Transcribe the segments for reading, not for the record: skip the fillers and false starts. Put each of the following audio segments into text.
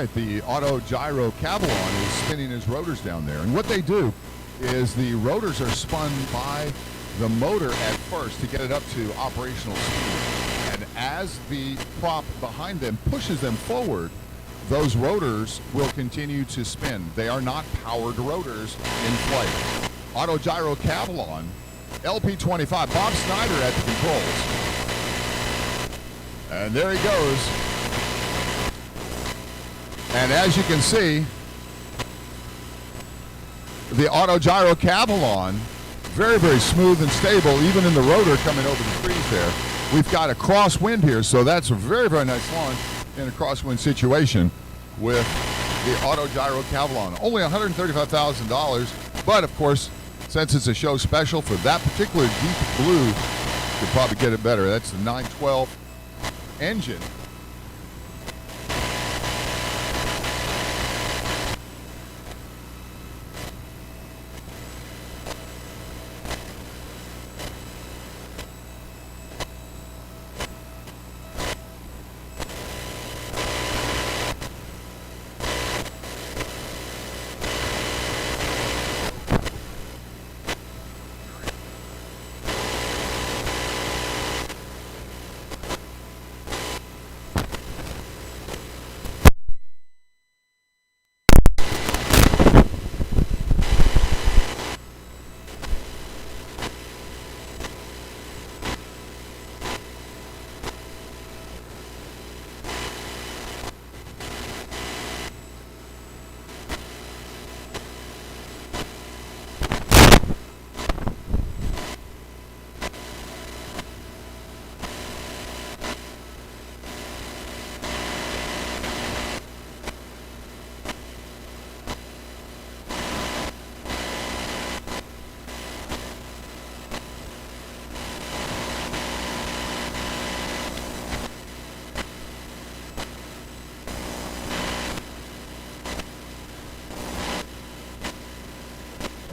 right. The auto gyro Cavalon is spinning his rotors down there. And what they do is the rotors are spun by the motor at first to get it up to operational speed. And as the prop behind them pushes them forward, those rotors will continue to spin. They are not powered rotors in flight. Auto gyro Cavalon, LP25, Bob Snyder at the controls. And there he goes. And as you can see, the auto gyro Cavalon, very, very smooth and stable, even in the rotor coming over the trees there. We've got a crosswind here, so that's a very, very nice launch in a crosswind situation with the auto gyro Cavalon. Only $135,000, but of course, since it's a show special for that particular deep blue, you could probably get it better. That's the 912 engine.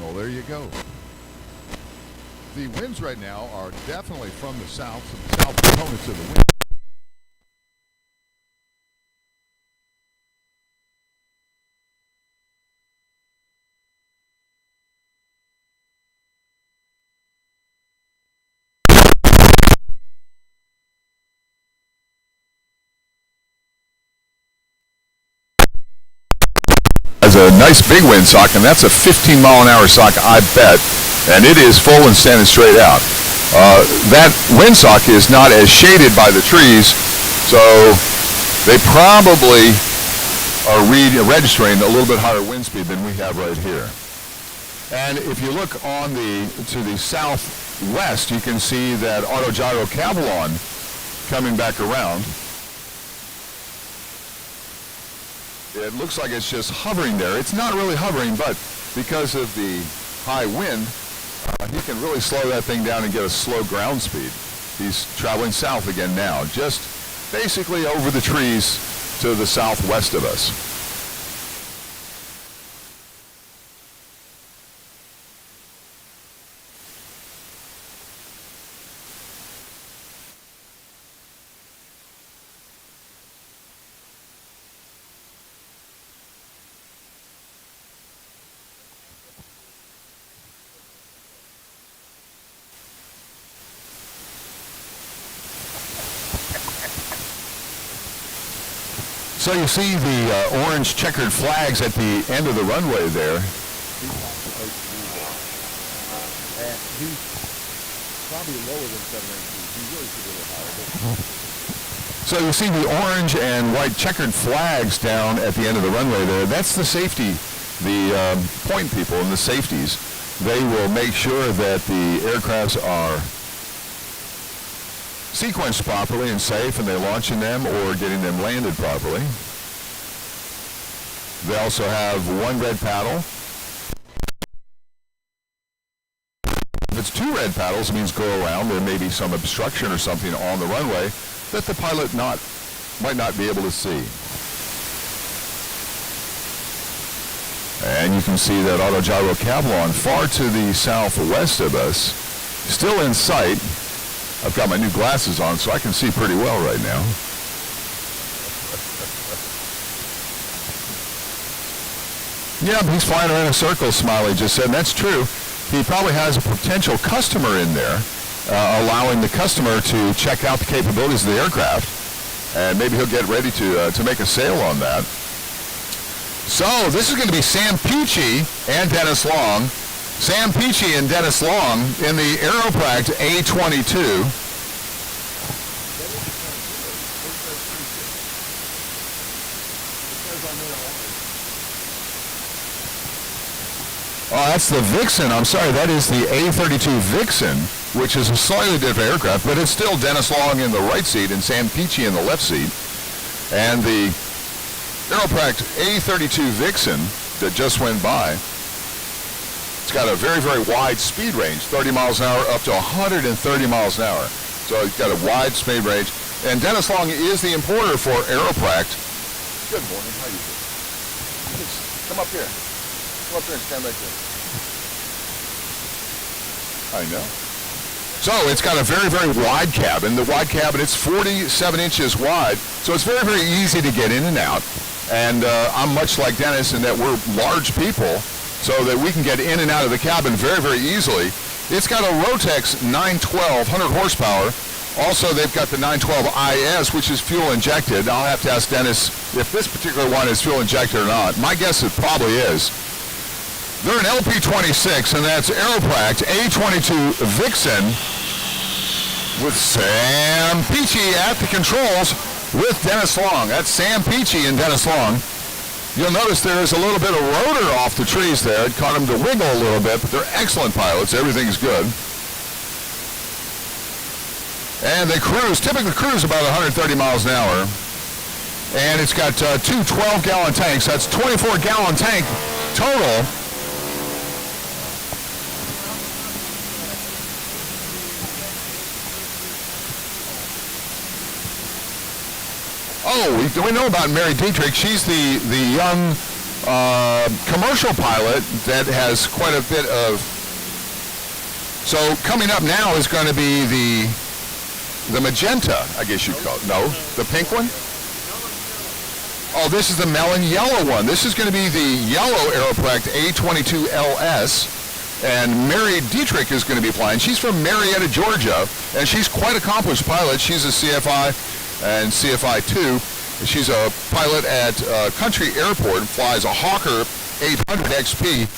Well, there you go. The winds right now are definitely from the south, so the south components of the wind. A nice big windsock, and that's a 15-mile-an-hour sock, I bet, and it is full and standing straight out. That windsock is not as shaded by the trees, so they probably are registering a little bit higher wind speed than we have right here. And if you look on to the southwest, you can see that auto gyro Cavalon coming back around. It looks like it's just hovering there. It's not really hovering, but because of the high wind, he can really slow that thing down and get a slow ground speed. He's traveling south again now, just basically over the trees to the southwest of us. So you see the orange checkered flags at the end of the runway there. He's probably lower than 7 inches. He really should be a little higher. So you see the orange and white checkered flags down at the end of the runway there. That's the safety, the point people and the safeties. They will make sure that the aircrafts are sequenced properly and safe, and they're launching them or getting them landed properly. They also have one red paddle. If it's two red paddles, it means go around. There may be some obstruction or something on the runway that the pilot might not be able to see. And you can see that auto gyro Cavalon far to the southwest of us, still in sight. I've got my new glasses on, so I can see pretty well right now. Yeah, he's flying around in circles, Smiley just said, and that's true. He probably has a potential customer in there, allowing the customer to check out the capabilities of the aircraft, and maybe he'll get ready to make a sale on that. So this is going to be Sam Peachy and Dennis Long. Sam Peachy and Dennis Long in the Aeropract A22. Oh, that's the Vixen. I'm sorry, that is the A32 Vixen, which is a slightly different aircraft, but it's still Dennis Long in the right seat and Sam Peachy in the left seat. And the Aeropract A32 Vixen that just went by, it's got a very, very wide speed range, 30 miles an hour up to 130 miles an hour. So it's got a wide speed range. And Dennis Long is the importer for Aeropract. Good morning, how you doing? Come up here. Come up here and stand right there. I know. So it's got a very, very wide cabin. The wide cabin, it's 47 inches wide. So it's very, very easy to get in and out. And I'm much like Dennis in that we're large people, so that we can get in and out of the cabin very, very easily. It's got a Rotex 912, 100 horsepower. Also, they've got the 912 IS, which is fuel injected. I'll have to ask Dennis if this particular one is fuel injected or not. My guess it probably is. They're an LP26, and that's Aeropract A22 Vixen with Sam Peachy at the controls with Dennis Long. That's Sam Peachy and Dennis Long. You'll notice there's a little bit of rotor off the trees there. It caught them to wiggle a little bit, but they're excellent pilots. Everything's good. And they typically cruise about 130 miles an hour. And it's got two 12-gallon tanks. That's 24-gallon tank total. Oh, we know about Mary Dietrich. She's the young commercial pilot that has quite a bit of... So coming up now is going to be the magenta, I guess you'd call it. No, the pink one? Oh, this is the melon yellow one. This is going to be the yellow Aeropract A22 LS. And Mary Dietrich is going to be flying. She's from Marietta, Georgia, and she's quite an accomplished pilot. She's a CFI and CFI 2. She's a pilot at Country Airport and flies a Hawker 800 XP.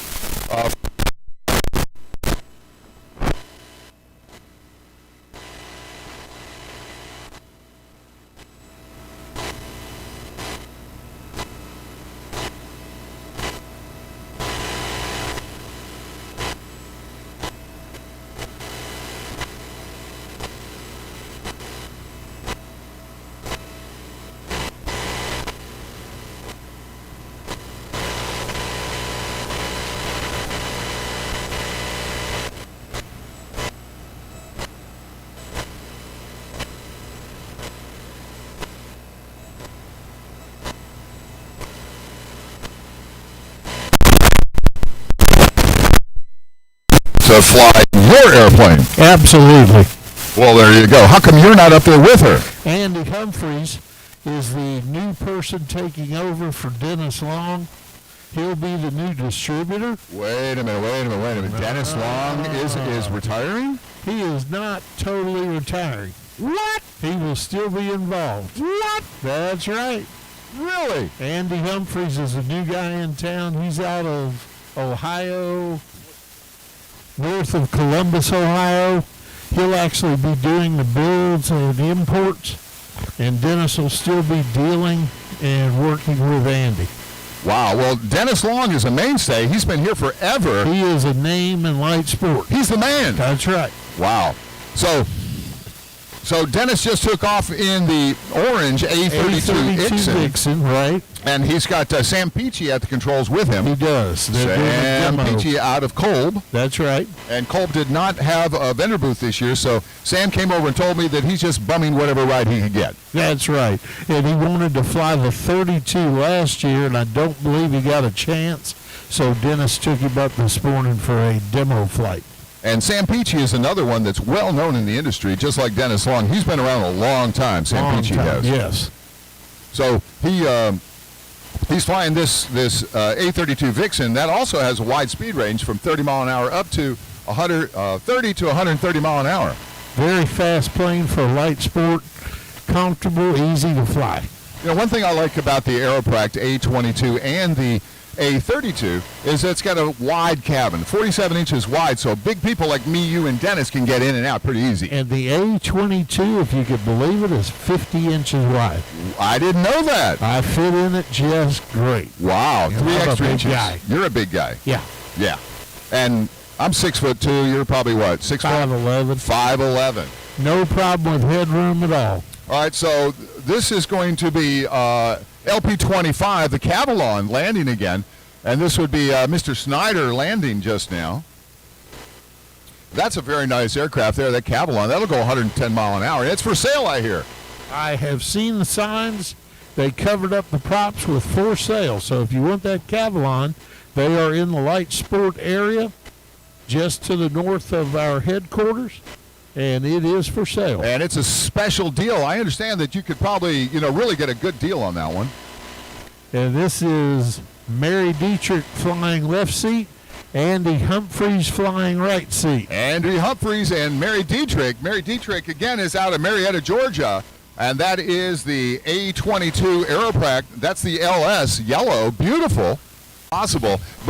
To fly your airplane. Absolutely. Well, there you go. How come you're not up there with her? Andy Humphreys is the new person taking over for Dennis Long. He'll be the new distributor. Wait a minute. Dennis Long is retiring? He is not totally retiring. What? He will still be involved. What? That's right. Really? Andy Humphreys is a new guy in town. He's out of Ohio, north of Columbus, Ohio. He'll actually be doing the builds and imports, and Dennis will still be dealing and working with Andy. Wow. Well, Dennis Long is a mainstay. He's been here forever. He is a name in light sport. He's the man. That's right. Wow. So Dennis just took off in the orange A32 Vixen, right? And he's got Sam Peachy at the controls with him. He does. Sam Peachy out of Kolb. That's right. And Kolb did not have a vendor booth this year, so Sam came over and told me that he's just bumming whatever ride he could get. That's right. And he wanted to fly the 32 last year, and I don't believe he got a chance. So Dennis took him up this morning for a demo flight. And Sam Peachy is another one that's well known in the industry, just like Dennis Long. He's been around a long time, Sam Peachy has. Yes. So He's flying this A32 Vixen. That also has a wide speed range from 30 mile an hour up to 30 to 130 mile an hour. Very fast plane for light sport, comfortable, easy to fly. You know, one thing I like about the Aeropract A22 and the A32 is that it's got a wide cabin, 47 inches wide, so big people like me, you, and Dennis can get in and out pretty easy. And the A22, if you could believe it, is 50 inches wide. I didn't know that. I fit in it just great. Wow, Yeah, 3 I'm a extra big inches. guy. You're a big guy. Yeah, Yeah. And I'm 6'2". You're probably what? 6'5"? 5'11". 5'11". No problem with headroom at all. All right, so this is going to be LP25, the Cavalon, landing again. And this would be Mr. Snyder landing just now. That's a very nice aircraft there, that Cavalon. That'll go 110 mile an hour. It's for sale, I hear. I have seen the signs. They covered up the props with for sale. So if you want that Cavalon, they are in the light sport area just to the north of our headquarters, and it is for sale. And it's a special deal. I understand that you could probably, really get a good deal on that one. And this is Mary Dietrich flying left seat, Andy Humphreys flying right seat. Andy Humphreys and Mary Dietrich. Mary Dietrich, again, is out of Marietta, Georgia. And that is the A22 Aeropract. That's the LS, yellow, beautiful, possible. But